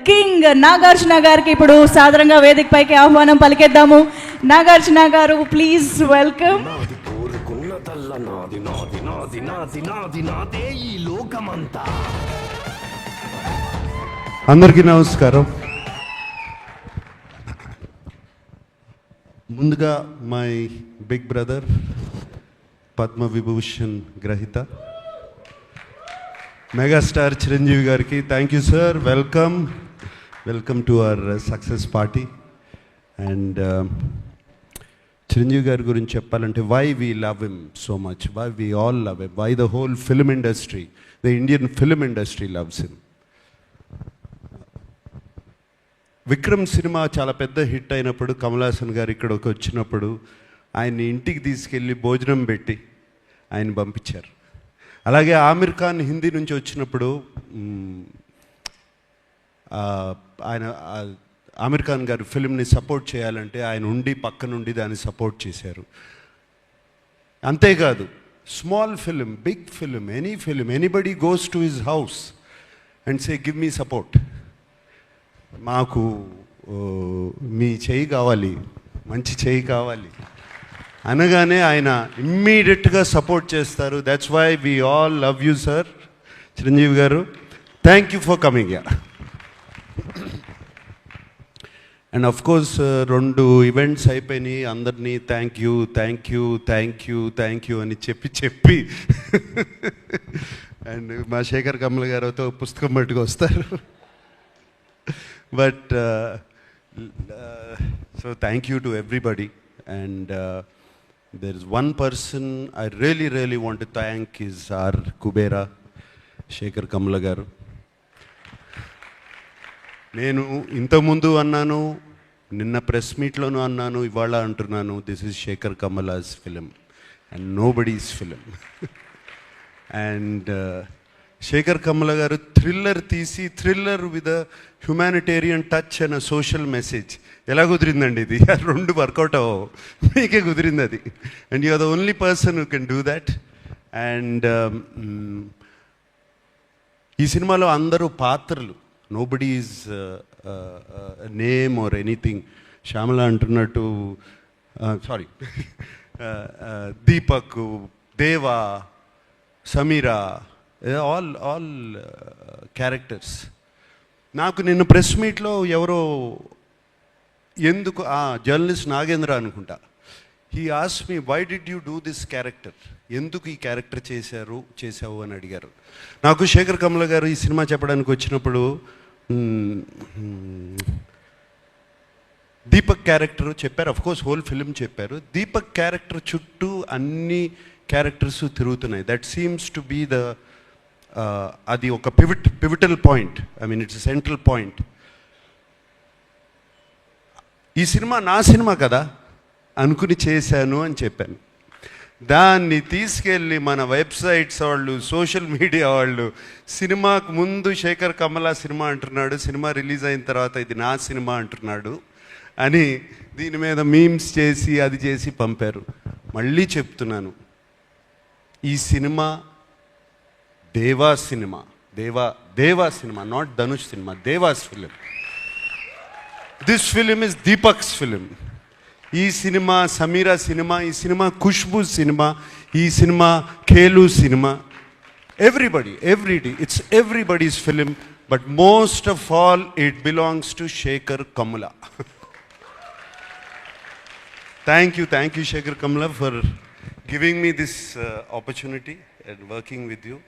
King Nagarjuna గారికి ఇప్పుడు సాధారణంగా వేదిక పైకి ఆహ్వానం పలికేద్దాము. నాగార్జున గారు ప్లీజ్ వెల్కమ్. అందరికీ నమస్కారం. ముందుగా my big brother Padma Vibhushan గ్రహీత మెగాస్టార్ చిరంజీవి గారికి thank you sir. Welcome to our success party. And Chiranjeevi గారి గురించి చెప్పాలంటే why we love him so much, why we all love him, why the whole film industry, the Indian film industry loves him. Vikram cinema చాలా పెద్ద hit అయినప్పుడు కమల్ హాసన్ గారు ఇక్కడికి వచ్చినప్పుడు ఆయన్ని ఇంటికి తీసుకెళ్ళి భోజనం పెట్టి ఆయన పంపించారు. అలాగే ఆమిర్ ఖాన్ హిందీ నుంచి వచ్చినప్పుడు ఆయన ఆమిర్ ఖాన్ గారు ఫిల్మ్ని సపోర్ట్ చేయాలంటే ఆయన ఉండి పక్క నుండి దాన్ని సపోర్ట్ చేశారు. అంతేకాదు small film, big film, any film, anybody goes to his house and say give me support, మాకు మీ చేయి కావాలి, మంచి చేయి కావాలి అనగానే ఆయన ఇమ్మీడియట్గా సపోర్ట్ చేస్తారు. That's why we all love you sir Chiranjeevi garu. Thank you for coming yeah. And of course 2 events అయిపోయినాయి. అందరినీ థ్యాంక్ యూ అని చెప్పి అండ్ మా శేఖర్ కమల గారితో పుస్తకం పట్టుకు వస్తారు. But so thank you to everybody. And there is one person I really want to thank is our Kubera Shekhar Kamala garu. నేను ఇంతకుముందు అన్నాను, నిన్న ప్రెస్ మీట్లోనూ అన్నాను, ఇవాళ అంటున్నాను, this is Sekhar Kammula's film and nobody's film. And Sekhar Kammula garu thriller తీసి, thriller with a humanitarian touch and a social message. ఎలా కుదిరిందండి ఇది? 2 వర్కౌట్ అవ్వవు, మీకే కుదిరింది అది. And you are the only person who can do that. And ఈ సినిమాలో అందరూ పాత్రలు, nobody is name or anything. Shyamala అంటున్నట్టు, sorry, Deepak, Deva, Sameera, all characters. నాకు నిన్న ప్రెస్ మీట్లో ఎవరో ఎందుకు జర్నలిస్ట్ నాగేంద్ర అనుకుంటా, he asked me why did you do this character, ఎందుకు ఈ క్యారెక్టర్ చేసావు అని అడిగారు. నాకు శేఖర్ కమల గారు ఈ సినిమా చెప్పడానికి వచ్చినప్పుడు దీపక్ క్యారెక్టర్ చెప్పారు, అఫ్కోర్స్ హోల్ ఫిలిం చెప్పారు. దీపక్ క్యారెక్టర్ చుట్టూ అన్ని క్యారెక్టర్స్ తిరుగుతున్నాయి. That seems to be the అది ఒక pivotal point, I mean it's central point. ఈ సినిమా నా సినిమా కదా అనుకుని చేశాను అని చెప్పాను. దాన్ని తీసుకెళ్ళి మన వెబ్సైట్స్ వాళ్ళు, సోషల్ మీడియా వాళ్ళు, సినిమాకు ముందు శేఖర్ కమల సినిమా అంటున్నాడు, సినిమా రిలీజ్ అయిన తర్వాత ఇది నా సినిమా అంటున్నాడు అని దీని మీద మీమ్స్ చేసి అది చేసి పంపారు. మళ్ళీ చెప్తున్నాను, ఈ సినిమా దేవా సినిమా, దేవా సినిమా, నాట్ ధనుష్ సినిమా, Deva's film. This film is Deepak's film. ఈ సినిమా సమీరా సినిమా, ఈ సినిమా ఖుష్బూ సినిమా, ఈ సినిమా ఖేలు సినిమా. Everybody, it's everybody's film, but most of all it belongs to Sekhar Kammula. Thank you Sekhar Kammula for giving me this opportunity and working with you.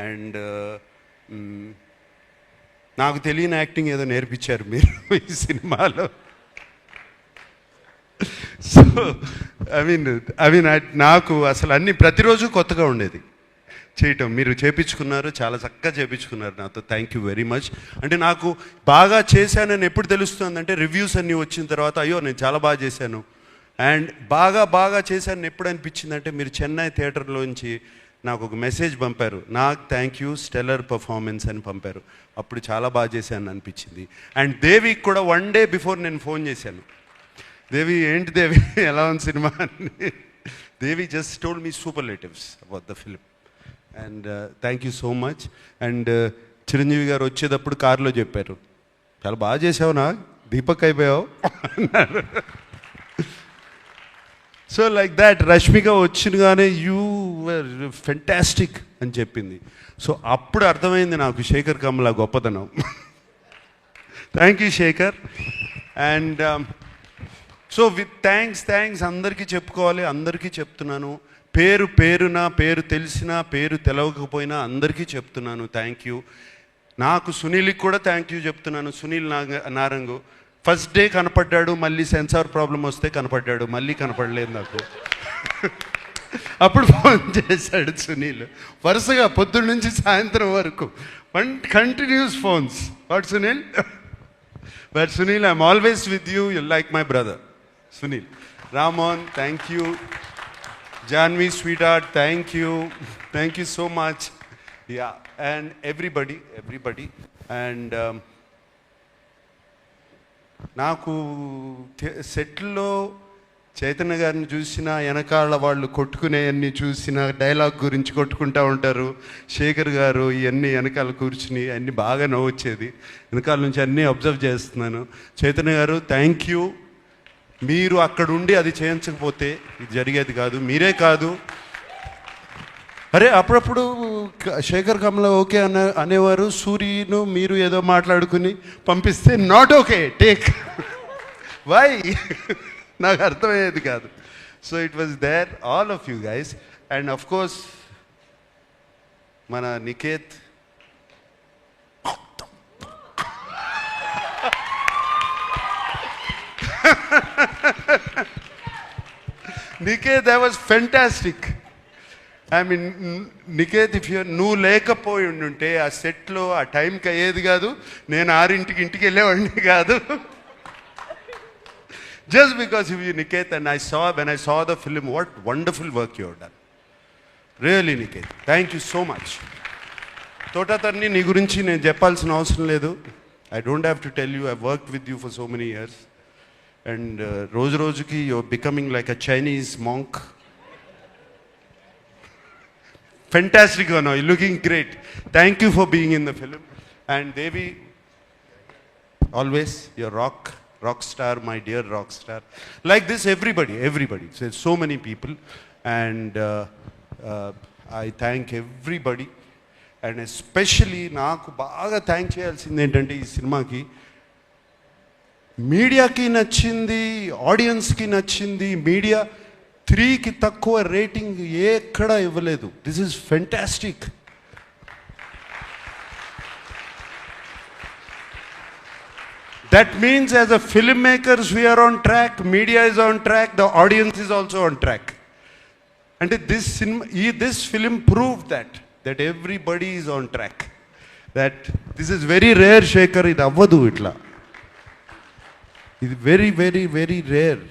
And నాకు తెలియని యాక్టింగ్ ఏదో నేర్పించారు మీరు ఈ సినిమాలో. సో ఐ మీన్ నాకు అసలు అన్ని ప్రతిరోజు కొత్తగా ఉండేది చేయటం. మీరు చేపించుకున్నారు, చాలా చక్కగా చేపించుకున్నారు నాతో. Thank you very much. అంటే నాకు బాగా చేశానని ఎప్పుడు తెలుస్తుందంటే రివ్యూస్ అన్నీ వచ్చిన తర్వాత, అయ్యో నేను చాలా బాగా చేశాను. అండ్ బాగా చేశాను ఎప్పుడు అనిపించిందంటే, మీరు చెన్నై థియేటర్లోంచి నాకు ఒక మెసేజ్ పంపారు, నాకు థ్యాంక్ యూ స్టెల్లర్ పర్ఫార్మెన్స్ అని పంపారు. అప్పుడు చాలా బాగా చేశాను అనిపించింది. అండ్ దేవికి కూడా 1 day బిఫోర్ నేను ఫోన్ చేశాను, దేవి ఏంటి దేవి ఎలా ఉంది సినిమా అని. Devi just told me superlatives about the film. And thank you so much. And Chiranjeevi garu వచ్చేటప్పుడు కారులో చెప్పారు, చాలా బాగా చేసావునా, దీపక్ అయిపోయావు అన్నారు. సో లైక్ దాట్ రష్మిక వచ్చినగానే యూ వర్ ఫెంటాస్టిక్ అని చెప్పింది. సో అప్పుడు అర్థమైంది నాకు శేఖర్ కమల గొప్పతనం. Thank you Sekhar. And so with thanks అందరికీ చెప్పుకోవాలి, అందరికీ చెప్తున్నాను. పేరున పేరు తెలిసినా పేరు తెలవకపోయినా అందరికీ చెప్తున్నాను థ్యాంక్ యూ. నాకు సునీల్కి కూడా థ్యాంక్ యూ చెప్తున్నాను. సునీల్ నారంగు ఫస్ట్ డే కనపడ్డాడు, మళ్ళీ సెన్సార్ ప్రాబ్లం వస్తే కనపడ్డాడు, మళ్ళీ కనపడలేదు నాకు. అప్పుడు ఫోన్ చేశాడు సునీల్, వరుసగా పొద్దున్న నుంచి సాయంత్రం వరకు continuous phones. What Sunil? But Sunil, I'm always with you, you like my brother Sunil. Ramon, thank you. Janvi, sweetheart, thank you so much. Yeah, and everybody. And నాకు సెట్లో చైతన్య గారిని చూసిన, వెనకాల వాళ్ళు కొట్టుకునేవన్నీ చూసిన, డైలాగ్ గురించి కొట్టుకుంటూ ఉంటారు శేఖర్ గారు, ఇవన్నీ వెనకాల కూర్చుని అన్నీ బాగా నవ్వొచ్చేది. వెనకాల నుంచి అన్నీ అబ్జర్వ్ చేస్తున్నాను. చైతన్య గారు థ్యాంక్ యూ. మీరు అక్కడ ఉండి అది చేయించకపోతే ఇది జరిగేది కాదు. మీరే కాదు, అరే అప్పుడప్పుడు శేఖర్ కమల ఓకే అనేవారు, సూర్యను మీరు ఏదో మాట్లాడుకుని పంపిస్తే నాట్ ఓకే టేక్ వై నాకు అర్థమయ్యేది కాదు. So it was there all of you guys. And of course Niket, Niket, that was fantastic. I mean, Niket, if నువ్వు లేకపోయి ఉంటే ఆ సెట్లో ఆ టైంకి అయ్యేది కాదు, నేను 6ంటికి ఇంటికి వెళ్ళేవాడిని కాదు. Just because of you, Niket, and when I saw the film, what wonderful work you have done. Really, Niket, thank you so much. Thota Tharani నీ గురించి నేను చెప్పాల్సిన అవసరం లేదు. I don't have to tell you, I've worked with you for so many years. And రోజుకి you're becoming like a Chinese monk. Fantastic, no, you're looking great. Thank you for being in the film. And Devi, always your rock star, my dear rock star. Like this, everybody. So so many people. And I thank everybody. And especially నాకు బాగా thank చేయాల్సింది ఏంటంటే ఈ సినిమాకి మీడియాకి నచ్చింది, ఆడియన్స్కి నచ్చింది. మీడియా 3కి తక్కువ రేటింగ్ ఎక్కడా ఇవ్వలేదు. This is fantastic. That means as a filmmakers we are on track, media is on track, the audience is also on track. అంటే this film prove that everybody is on track. That this is very rare, Shekhar, ఇది అవ్వదు ఇట్లా. ఇది very rare.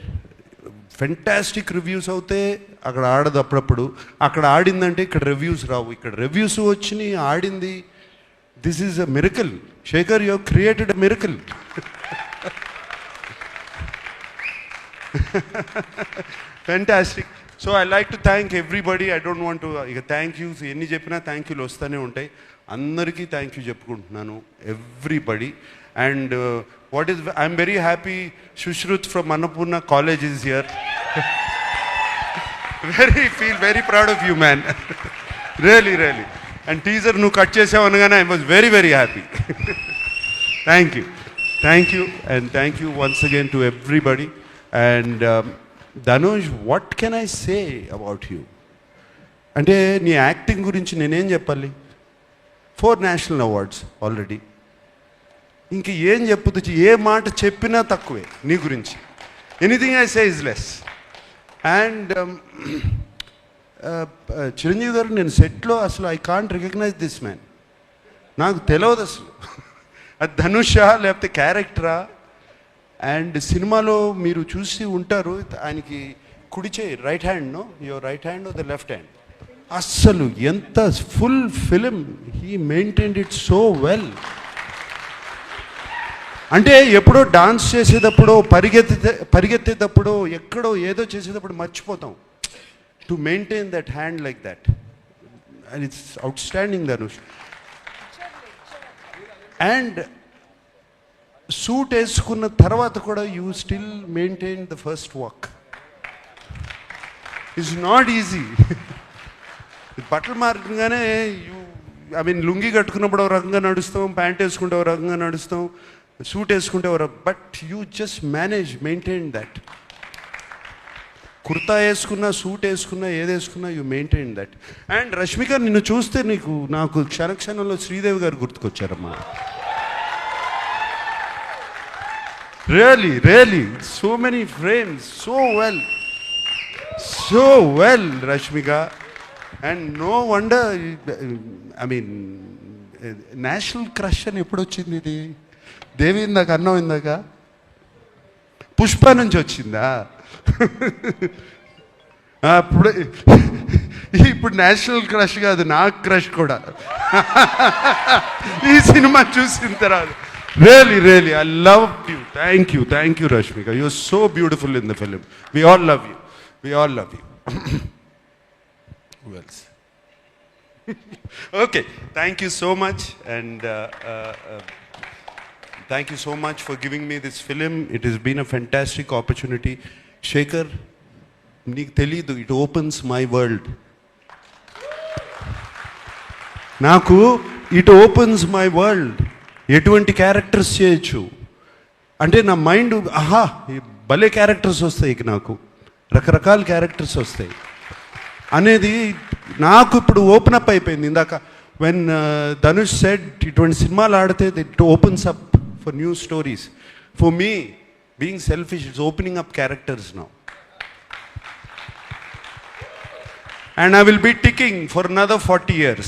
Fantastic reviews అవుతే అక్కడ ఆడదు, అప్పుడప్పుడు అక్కడ ఆడిందంటే ఇక్కడ రివ్యూస్ రావు. ఇక్కడ రివ్యూస్ వచ్చినాయి, ఆడింది. This is a miracle. Shekhar, you created a miracle. Fantastic. So I like to thank everybody. I don't want to ఇక థ్యాంక్ యూస్ ఎన్ని చెప్పినా థ్యాంక్ యూలు వస్తూనే ఉంటాయి. అందరికీ థ్యాంక్ యూ చెప్పుకుంటున్నాను, everybody. And I'm very happy Sushruth from Annapurna college is here. Feel very proud of you man, really. And teaser నువ్వు cut చేసావు అనగానే I was very happy. Thank you and thank you once again to everybody. And Dhanush, what can I say about you? అంటే నీ acting గురించి నేనేం చెప్పాలి? 4 national awards already. ఇంక ఏం చెప్పుదు? ఏ మాట చెప్పినా తక్కువే నీ గురించి. Anything I say is less. And Chiranjeevi garu, నేను సెట్లో అసలు I can't recognise this man. నాకు తెలియదు అసలు అది ధనుషా లేకపోతే క్యారెక్టరా. అండ్ సినిమాలో మీరు చూసి ఉంటారు, ఆయనకి కుడి చేయి, right hand, no your right hand the left hand. అస్సలు ఎంత full film he maintained it so well. అంటే ఎప్పుడో డాన్స్ చేసేటప్పుడు, పరిగెత్తేటప్పుడు, ఎక్కడో ఏదో చేసేటప్పుడు మర్చిపోతాం. To maintain that hand like that, and it's outstanding Dhanush. And suit వేసుకున్న తర్వాత కూడా you still maintain the first walk. It's not easy. బట్టలు మారగానే లుంగి కట్టుకున్నప్పుడు ఒక రకంగా నడుస్తాం, ప్యాంట్ వేసుకుంటే ఒక రకంగా నడుస్తాం, సూట్ వేసుకుంటే but you just manage maintain that. Kurta వేసుకున్నా, సూట్ వేసుకున్నా, ఏది వేసుకున్నా you maintain that. And Rashmika, నిన్ను చూస్తే నాకు క్షణక్షణంలో శ్రీదేవి గారు గుర్తుకొచ్చారమ్మా. Really so many frames, so well Rashmika. And no wonder, national crush అని ఎప్పుడు వచ్చింది ఇది? దేవి ఇందాక అన్నం, ఇందాక పుష్ప నుంచి వచ్చిందా? ఇప్పుడు నేషనల్ క్రష్ కాదు, నాకు క్రష్ కూడా ఈ సినిమా చూసిన తర్వాత. Really I love you. Thank you Rashmika. You are so beautiful in the film. We all love you. Who else? Okay, thank you so much, and thank you so much for giving me this film. It has been a fantastic opportunity. Shekhar, నీకు తెలీదు, it opens my world. నాకు it opens my world. ఎటువంటి characters చేయొచ్చు అంటే నా mind, భలే characters వస్తాయి, నాకు రకరకాల క్యారెక్టర్స్ వస్తాయి అనేది నాకు ఇప్పుడు ఓపెన్ అప్ అయిపోయింది. ఇందాక వెన్ ధనుష్ సెడ్ ఇటువంటి సినిమాలు ఆడితే it opens up for new stories. For me, being selfish, it's opening up characters now. And I will be ticking for another 40 years.